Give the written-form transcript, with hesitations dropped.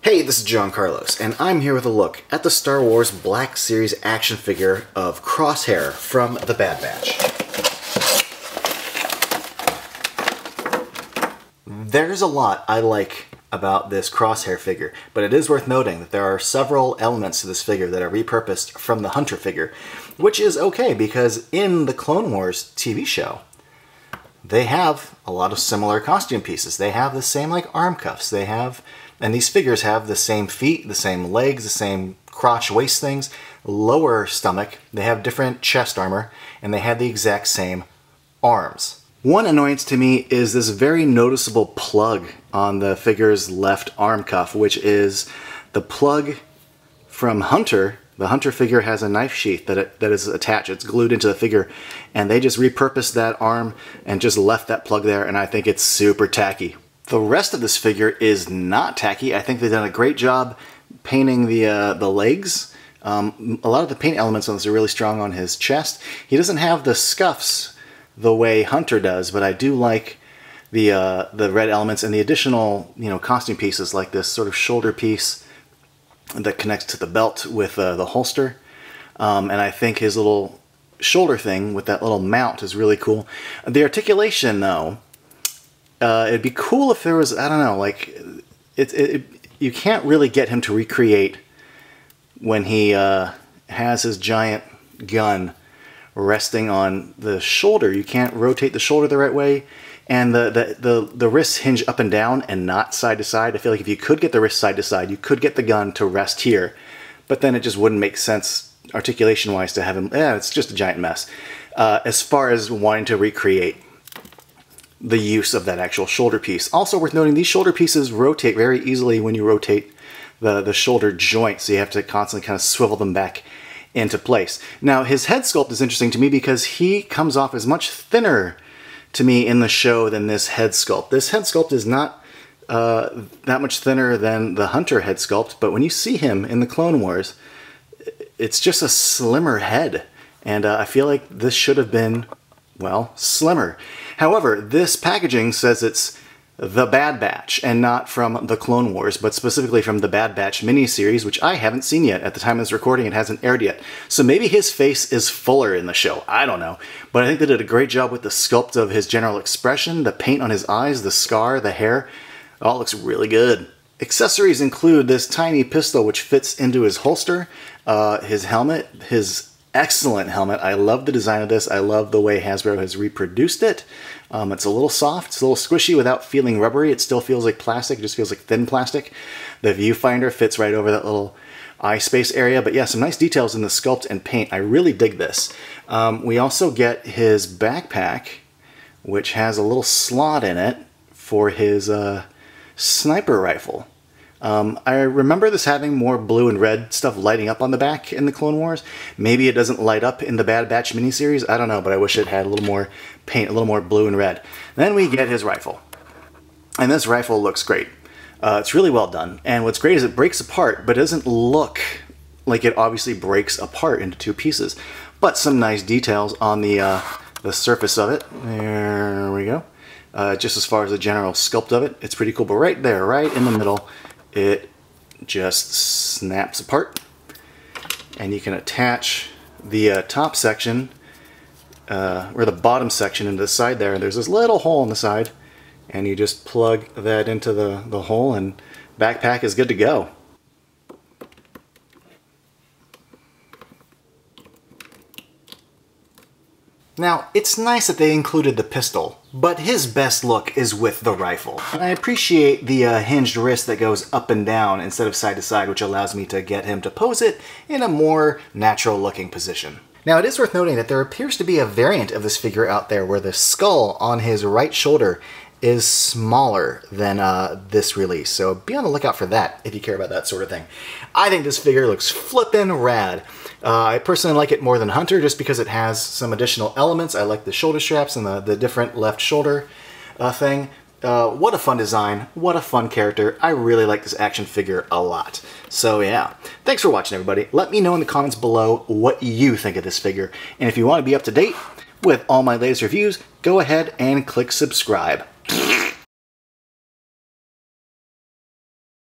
Hey, this is John Carlos, and I'm here with a look at the Star Wars Black Series action figure of Crosshair from the Bad Batch. There's a lot I like about this Crosshair figure, but it is worth noting that there are several elements to this figure that are repurposed from the Hunter figure, which is okay because in the Clone Wars TV show, they have a lot of similar costume pieces. They have the same like arm cuffs. And these figures have the same feet, the same legs, the same crotch waist things, lower stomach. They have different chest armor, and they have the exact same arms. One annoyance to me is this very noticeable plug on the figure's left arm cuff, which is the plug from Hunter. The Hunter figure has a knife sheath that is attached. It's glued into the figure, and they just repurposed that arm and just left that plug there, and I think it's super tacky. The rest of this figure is not tacky. I think they've done a great job painting the legs. A lot of the paint elements on this are really strong on his chest. He doesn't have the scuffs the way Hunter does, but I do like the red elements and the additional costume pieces like this sort of shoulder piece that connects to the belt with the holster. And I think his little shoulder thing with that little mount is really cool. The articulation, though, it'd be cool if there was, I don't know, like, you can't really get him to recreate when he has his giant gun resting on the shoulder. You can't rotate the shoulder the right way, and the wrists hinge up and down and not side to side. I feel like if you could get the wrist side to side, you could get the gun to rest here, but then it just wouldn't make sense articulation-wise to have him, it's just a giant mess. As far as wanting to recreate the use of that actual shoulder piece. Also worth noting, these shoulder pieces rotate very easily when you rotate the shoulder joint, so you have to constantly kind of swivel them back into place. Now, his head sculpt is interesting to me because he comes off as much thinner to me in the show than this head sculpt. This head sculpt is not that much thinner than the Hunter head sculpt, but when you see him in the Clone Wars, it's just a slimmer head, and I feel like this should have been, well, slimmer. However, this packaging says it's the Bad Batch and not from the Clone Wars, but specifically from the Bad Batch miniseries, which I haven't seen yet. At the time of this recording, it hasn't aired yet. So maybe his face is fuller in the show. I don't know. But I think they did a great job with the sculpt of his general expression, the paint on his eyes, the scar, the hair. It all looks really good. Accessories include this tiny pistol which fits into his holster, his helmet, his excellent helmet. I love the design of this. I love the way Hasbro has reproduced it. It's a little soft, it's a little squishy without feeling rubbery. It still feels like plastic, it just feels like thin plastic. The viewfinder fits right over that little eye space area, but yeah, some nice details in the sculpt and paint. I really dig this. We also get his backpack, which has a little slot in it for his sniper rifle. I remember this having more blue and red stuff lighting up on the back in the Clone Wars. Maybe it doesn't light up in the Bad Batch miniseries. I don't know, but I wish it had a little more paint, a little more blue and red. Then we get his rifle. And this rifle looks great. It's really well done. And what's great is it breaks apart, but it doesn't look like it obviously breaks apart into two pieces. But some nice details on the surface of it. There we go. Just as far as the general sculpt of it, it's pretty cool. But right there, right in the middle, it just snaps apart, and you can attach the top section or the bottom section into the side there. There's this little hole in the side, and you just plug that into the hole, and backpack is good to go. Now, it's nice that they included the pistol, but his best look is with the rifle. And I appreciate the hinged wrist that goes up and down instead of side to side, which allows me to get him to pose it in a more natural looking position. Now, it is worth noting that there appears to be a variant of this figure out there where the skull on his right shoulder is smaller than this release, so be on the lookout for that if you care about that sort of thing. I think this figure looks flippin' rad. I personally like it more than Hunter just because it has some additional elements. I like the shoulder straps and the different left shoulder thing. What a fun design, what a fun character. I really like this action figure a lot. So yeah, thanks for watching everybody. Let me know in the comments below what you think of this figure. And if you want to be up to date with all my latest reviews, go ahead and click subscribe.